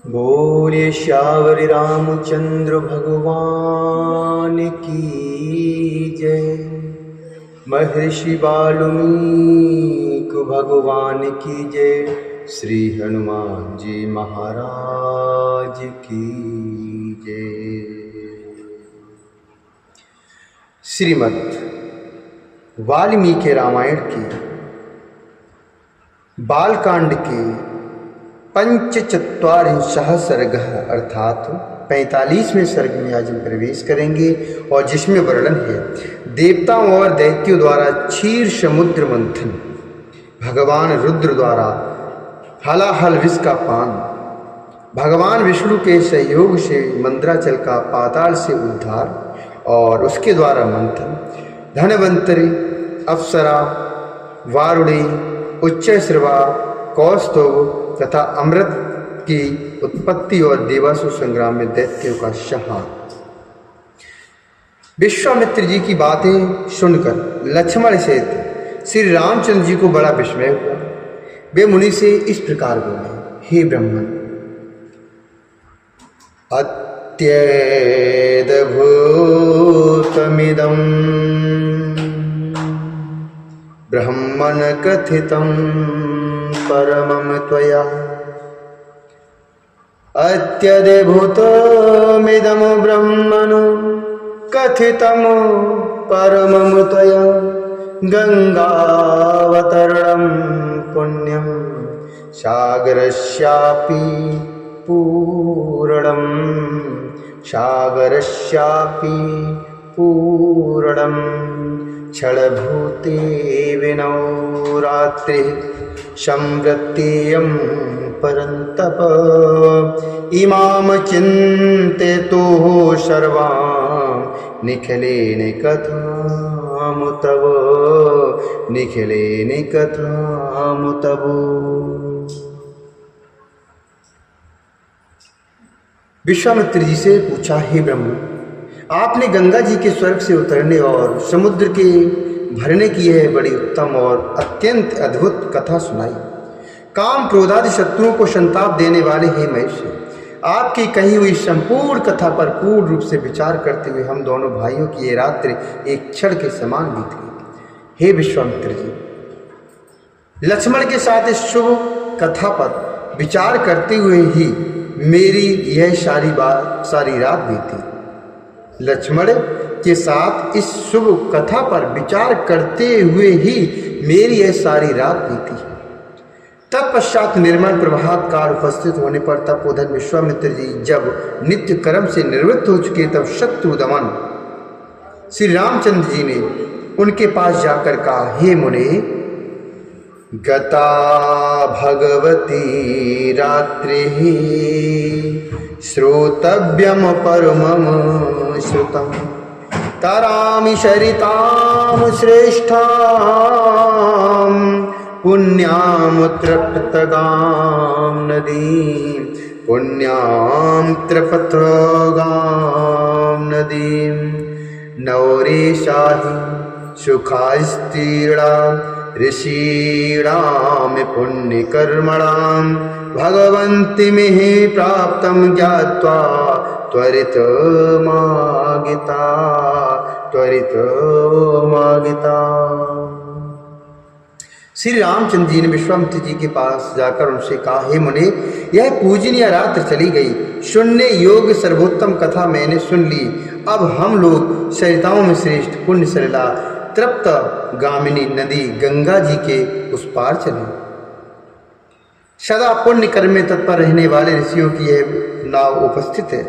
बोलिए श्यावरी रामचंद्र भगवान की जय। महर्षि वाल्मीकि भगवान की जय। श्री हनुमान जी महाराज की जय। श्रीमद् वाल्मीकि रामायण की बालकांड के पंचचत्वारिंशः सर्गः अर्थात 45वें सर्ग में आज हम प्रवेश करेंगे और जिसमें वर्णन है देवताओं और दैत्यों द्वारा क्षीर समुद्र मंथन, भगवान रुद्र द्वारा हलाहल विष का पान, भगवान विष्णु के सहयोग से मंदराचल का पाताल से उद्धार और उसके द्वारा मंथन, धनवंतरी, अप्सरा, वारुणी, उच्चैश्रवा, कौस्तुभ तथा अमृत की उत्पत्ति और देवासुर संग्राम में दैत्यों का संहार। विश्वामित्र जी की बातें सुनकर लक्ष्मण से श्री रामचंद्र जी को बड़ा विस्मय हुआ। वे मुनि से इस प्रकार बोले, हे ब्राह्मण, अत्यद्भुतमिदं ब्रह्मण कथितं परमं त्वया। अत्यद्भुतमिदं ब्रह्मण कथितं परमं त्वया। गंगावतरणं पुण्यं सागरस्यापि पूरणं, सागरस्यापि पूरणं। क्षणभूते विनौ रात्रि संवृत्तेयं परन्तप। इमां चिन्तयतो सर्वां निखिलेन कथां तव, निखिलेन कथां तव। विश्वामित्र जी से पूछा, हे ब्रह्म, आपने गंगा जी के स्वर्ग से उतरने और समुद्र के भरने की यह बड़ी उत्तम और अत्यंत अद्भुत कथा सुनाई। काम क्रोधादि शत्रुओं को संताप देने वाले हे महेश, आपकी कही हुई संपूर्ण कथा पर पूर्ण रूप से विचार करते हुए हम दोनों भाइयों की ये रात्रि एक क्षण के समान बीत गई। हे विश्वामित्र जी, लक्ष्मण के साथ इस शुभ कथा पर विचार करते हुए ही मेरी यह सारी रात बीती। लक्ष्मण के साथ इस शुभ कथा पर विचार करते हुए ही मेरी यह सारी रात बीती है। तत्पश्चात निर्मल प्रभात काल उपस्थित होने पर तपोधन विश्वामित्र जी जब नित्य कर्म से निवृत्त हो चुके तब शत्रु दमन श्री रामचंद्र जी ने उनके पास जाकर कहा, हे मुने, गता भगवती रात्रिः श्रोतव्यम परमं श्रुतं। तरामि सरितां श्रेष्ठां पुण्यां तृप्तगां नदीं, पुण्यां तृप्तगां नदीं। नौरेशाहि सुखास्तीर्णां ऋषीणां पुण्यकर्मणां भगवन्तीमिह प्राप्तं ज्ञात्वा त्वरितमागता, त्वरितमागता। श्री रामचंद्र जी ने विश्वामित्र जी के पास जाकर उनसे कहा, हे मुने, यह पूजनीय रात्र चली गई। सुनने योग्य सर्वोत्तम कथा मैंने सुन ली। अब हम लोग सरिताओं में श्रेष्ठ पुण्य सलिला तृप्त गामिनी नदी गंगा जी के उस पार चले। सदा पुण्य कर्म में तत्पर रहने वाले ऋषियों की यह नाव उपस्थित है।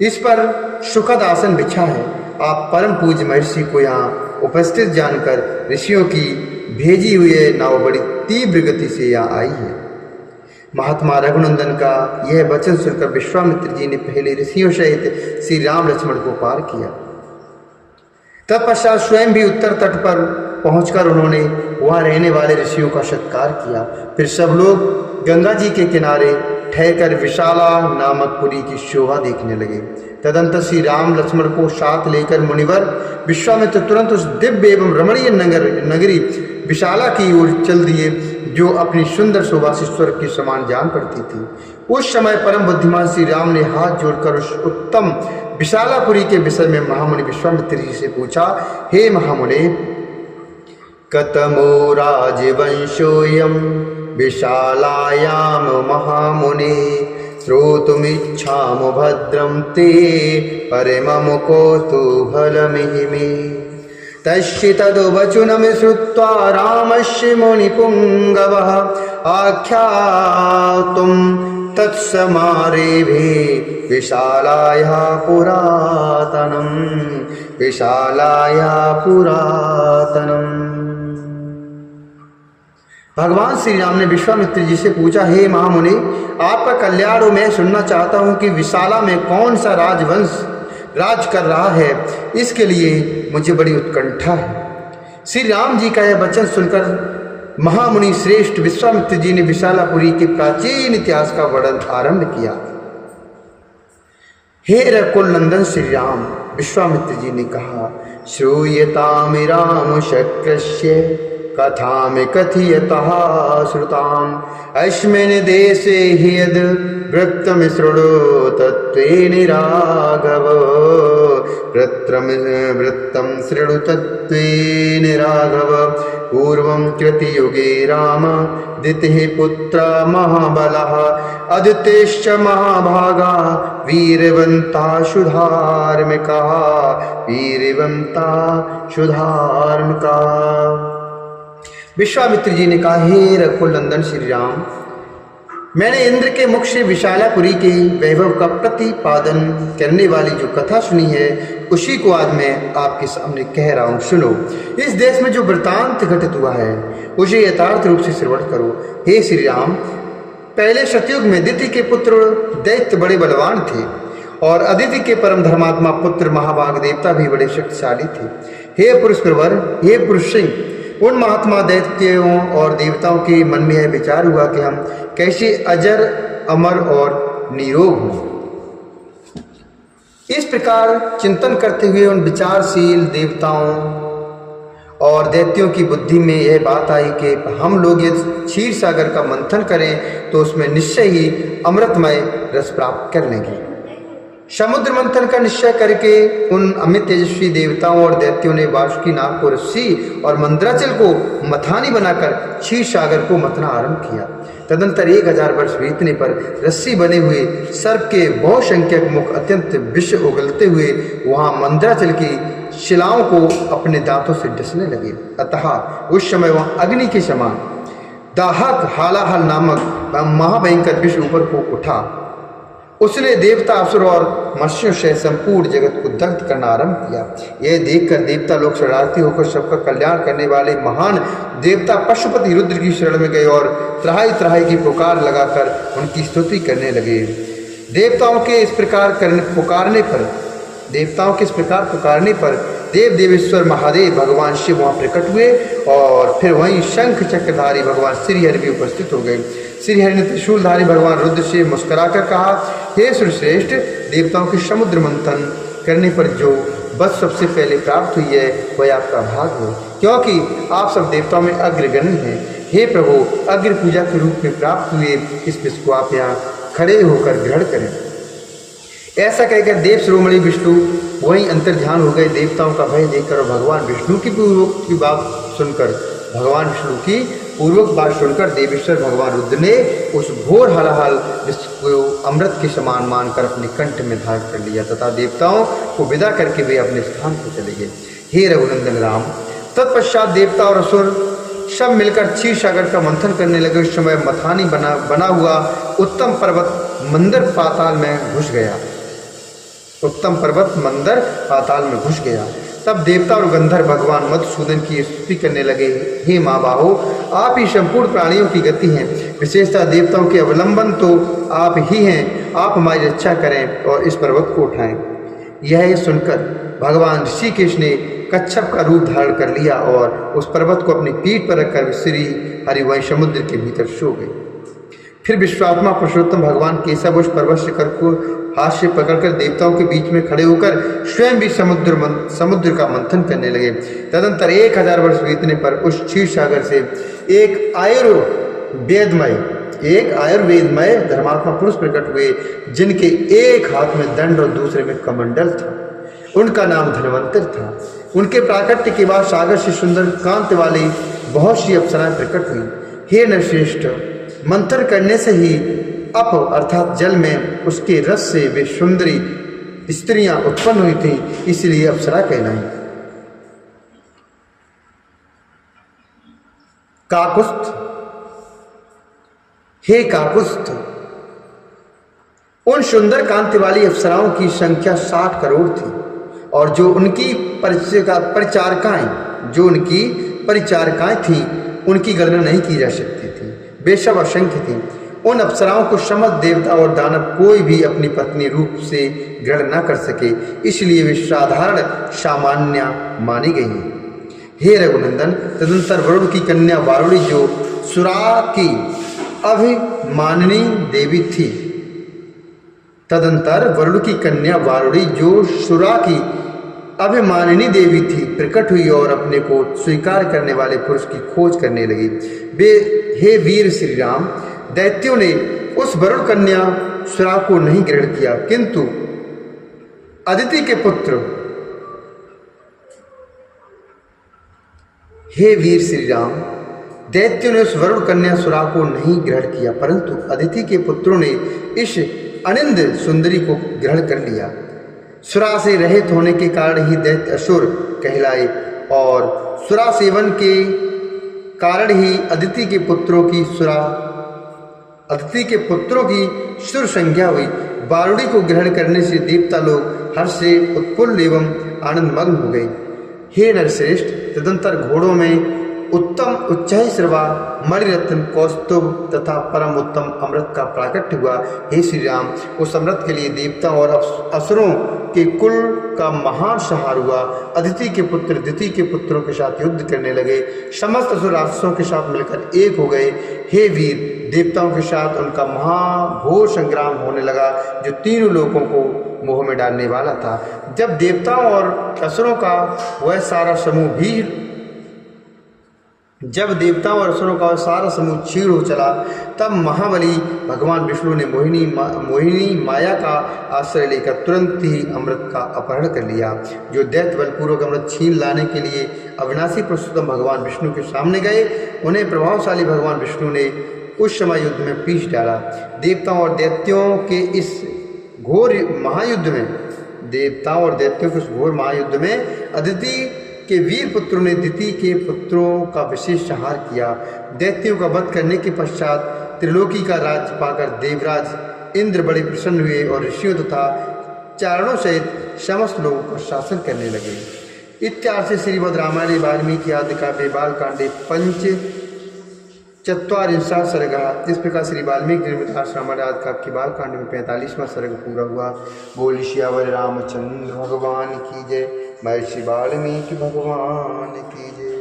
इस पर सुखद आसन बिछा है। आप परम पूज्य महर्षि को यहाँ उपस्थित जानकर ऋषियों की भेजी हुई नाव बड़ी तीव्र गति से यहाँ आई है। महात्मा रघुनंदन का यह वचन सुनकर विश्वामित्र जी ने पहले ऋषियों सहित श्री राम लक्ष्मण को पार किया। तत्पश्चात स्वयं भी उत्तर तट पर पहुंचकर उन्होंने वहां रहने वाले ऋषियों का सत्कार किया। फिर सब लोग गंगा जी के किनारे ठहरकर विशाला नामक पुरी की शोभा देखने लगे। तदंतर श्री राम लक्ष्मण को साथ लेकर मुनिवर विश्वामित्र तुरंत उस दिव्य एवं रमणीय नगरी विशाला की ओर चल दिए, जो अपनी सुंदर शोभा से स्वर्ग के समान जान पड़ती थी। उस समय परम बुद्धिमान श्री राम ने हाथ जोड़कर उस उत्तम विशालापुरी के विषय में महामुनि विश्वामित्र जी से पूछा, हे महामुने, कतमो राजवंशोऽयं विशालायां महामुने, श्रोतुमिच्छामो भद्रं ते परमं कौतूहलमिहि मे। तस्य तद्वचनं श्रुत्वा रामस्य मुनिपुङ्गवः आख्यातुं तत्समारेभे विशालायाः पुरातनम्। भगवान श्री राम ने विश्वामित्र जी से पूछा, हे महामुनि, आपका कल्याण हो, मैं सुनना चाहता हूँ कि विशाला में कौन सा राजवंश राज कर रहा है, इसके लिए मुझे बड़ी उत्कंठा है। श्री राम जी का यह वचन सुनकर महामुनि श्रेष्ठ विश्वामित्र जी ने विशालापुरी के प्राचीन इतिहास का वर्णन आरंभ किया। हे रकुल नंदन श्री राम, विश्वामित्र जी ने कहा, श्रूयताम राम शक्रस्य कथामि कथयतः श्रुताम् अस्मिन् देशे हि यद् वृत्तं शृणु तत्त्वेन राघव, वृत्तं शृणु तत्त्वेन राघव। पूर्वं कृतयुगे राम दितिः पुत्र महाबलः, अदितेश्च महाभागा वीरवन्ता शुधार्मिका, विश्वामित्र जी ने कहा, हे रघुकुल नंदन श्री राम, मैंने इंद्र के मुख से विशालापुरी के वैभव का प्रतिपादन करने वाली जो कथा सुनी है, उसी को आज मैं आपके सामने कह रहा हूँ, सुनो। इस देश में जो वृतांत घटित हुआ है उसे यथार्थ रूप से श्रवण करो। हे श्री राम, पहले सतयुग में दिति के पुत्र दैत्य बड़े बलवान थे और अदिति के परम धर्मात्मा पुत्र महाभाग देवता भी बड़े शक्तिशाली थे। हे पुरुष प्रवर, हे पुरुष सिंह, उन महात्मा दैत्यों और देवताओं के मन में यह विचार हुआ कि हम कैसे अजर, अमर और निरोग हों। इस प्रकार चिंतन करते हुए उन विचारशील देवताओं और दैत्यों की बुद्धि में यह बात आई कि हम लोग ये क्षीर सागर का मंथन करें तो उसमें निश्चय ही अमृतमय रस प्राप्त कर लेंगे। समुद्र मंथन का निश्चय करके उन अमित तेजस्वी देवताओं और दैत्यों ने वासुकी नाग को रस्सी और मंद्राचल को मथानी बनाकर क्षीर सागर को मथना आरंभ किया। तदंतर 1000 वर्ष बीतने पर रस्सी बने हुए सर्प के बहुसंख्यक मुख अत्यंत विष उगलते हुए वहां मंद्राचल की शिलाओं को अपने दांतों से डसने लगे। अतः उस समय वहां अग्नि के समान दाहक हालाहल नामक महाभयंकर विष ऊपर को उठा। उसने देवता, असुर और मनुष्यों से संपूर्ण जगत को दग्ध करना आरंभ किया। यह देखकर देवता लोग शरणार्थी होकर सबका कल्याण करने वाले महान देवता पशुपति रुद्र की शरण में गए और त्राहि त्राहि की पुकार लगाकर उनकी स्तुति करने लगे। देवताओं के इस प्रकार पुकारने पर देव देवेश्वर महादेव भगवान शिव वहाँ प्रकट हुए और फिर वहीं शंख चक्रधारी भगवान श्रीहरि भी उपस्थित हो गए। श्रीहरि ने त्रिशूलधारी भगवान रुद्र से मुस्कुराकर कहा, हे सुरश्रेष्ठ, देवताओं के समुद्र मंथन करने पर जो बस सबसे पहले प्राप्त हुई है वह आपका भाग हो, क्योंकि आप सब देवताओं में अग्रगण्य हैं। हे प्रभु, अग्र पूजा के रूप में प्राप्त हुए इस विष को आप यहाँ खड़े होकर ग्रहण करें। ऐसा कहकर देव शिरोमणि विष्णु वहीं अंतर्ध्यान हो गए। देवताओं का भय देखकर और भगवान विष्णु की पूर्वक बात सुनकर देवेश्वर भगवान रुद्र ने उस घोर हलाहल को अमृत के समान मानकर अपने कंठ में धारण कर लिया तथा देवताओं को विदा करके वे अपने स्थान पर चले गए। हे रघुनंदन राम, तत्पश्चात देवता और असुर सब मिलकर क्षीर सागर का मंथन करने लगे। उस समय मथानी बना हुआ उत्तम पर्वत मंदर पाताल में घुस गया। तब देवता और गंधर्व भगवान मधुसूदन की स्तुति करने लगे, हे माँ बाहो, आप ही संपूर्ण प्राणियों की गति हैं, विशेषतः देवताओं के अवलंबन तो आप ही हैं। आप हमारी रक्षा करें और इस पर्वत को उठाएं। यह सुनकर भगवान ऋषिकेश ने कच्छप का रूप धारण कर लिया और उस पर्वत को अपनी पीठ पर रखकर श्री हरि वहीं समुद्र के भीतर सो गए। फिर विश्वात्मा पुरुषोत्तम भगवान केशव उस पर्वत शिखर को हाथ से पकड़कर देवताओं के बीच में खड़े होकर स्वयं भी समुद्र का मंथन करने लगे। तदंतर 1000 वर्ष बीतने पर उस क्षीर सागर से एक एक आयुर्वेदमय धर्मात्मा पुरुष प्रकट हुए, जिनके एक हाथ में दंड और दूसरे में कमंडल था। उनका नाम धनवंतर था। उनके प्राकट्य के बाद सागर से सुंदर कांत वाली बहुत सी अप्सराएं प्रकट हुई। हे नरश्रेष्ठ, मंथन करने से ही अप अर्थात जल में उसके रस से वे सुंदरी स्त्रियां उत्पन्न हुई थीं, इसलिए अप्सरा कहलाई। काकुस्थ, हे काकुस्थ, उन सुंदर कांति वाली अप्सराओं की संख्या 60 करोड़ थी और जो उनकी परिचारिकाएं थीं, उनकी गणना नहीं की जा सकती थी। बेशक असंख्य थी। उन अप्सराओं को समस्त देवता और दानव कोई भी अपनी पत्नी रूप से ग्रहण न कर सके, इसलिए वे साधारण सामान्य मानी गई हैं। हे रघुनंदन, तदंतर वरुण की कन्या वारुणी जो सुरा की अभिमानिनी देवी थी, तदंतर वरुण की कन्या वारुणी जो सुरा की अभिमानिनी देवी थी, प्रकट हुई और अपने को स्वीकार करने वाले पुरुष की खोज करने लगी। वे हे वीर श्री राम, दैत्यों ने उस वरुण कन्या सुरा को नहीं ग्रहण किया, किंतु अदिति के पुत्र, हे वीर श्री राम, दैत्यों ने उस वरुण कन्या सुरा को नहीं ग्रहण किया, परंतु अदिति के पुत्रों ने इस अनिंद सुंदरी को ग्रहण कर लिया। सुरा से रहित होने के कारण ही दैत्य असुर कहलाए और सुरा सेवन के कारण ही अदिति के पुत्रों की सुर संज्ञा हुई। वारुणी को ग्रहण करने से देवता लोग हर्ष से उत्फुल्ल एवं आनंदमग्न हो गए। हे नरश्रेष्ठ, तदंतर घोड़ों में उत्तम उच्चाई श्रवा मणिरत्न कौस्तुभ तथा परम उत्तम अमृत का प्राकट्य हुआ। हे श्री राम, उस अमृत के लिए देवताओं और असुरों के कुल का महान संहार हुआ। अदिति के पुत्र दिति के पुत्रों के साथ युद्ध करने लगे, समस्त असुर राक्षसों के साथ मिलकर एक हो गए। हे वीर, देवताओं के साथ उनका महाघोर संग्राम होने लगा, जो तीनों लोगों को मोह में डालने वाला था। जब देवताओं और असुरों का वह सारा समूह क्षीण हो चला, तब महाबली भगवान विष्णु ने मोहिनी माया का आश्रय लेकर तुरंत ही अमृत का अपहरण कर लिया। जो दैत्य बलपूर्वक अमृत छीन लाने के लिए अविनाशी पुरुषोत्तम भगवान विष्णु के सामने गए, उन्हें प्रभावशाली भगवान विष्णु ने उस समय युद्ध में पीस डाला। देवताओं और दैत्यों के इस घोर महायुद्ध में अदिति के वीर पुत्रों ने दिति के पुत्रों का विशेष संहार किया। दैत्यों का वध करने के पश्चात त्रिलोकी का राज्य पाकर देवराज इंद्र बड़े प्रसन्न हुए और ऋषियों तथा चारणों सहित समस्त लोगों का शासन करने लगे। इत्यादि से श्रीमद् रामायण वाल्मीकि आदि काव्ये बालकांडे पंचचत्वारिंशः सर्गः। इस प्रकार श्री वाल्मीकि निर्मित रामायण आदि काव्य के बालकांड में 45वां सर्ग पूरा हुआ। बोल सियावर रामचंद्र भगवान की जय। महर्षि वाल्मीकि भगवान की जय।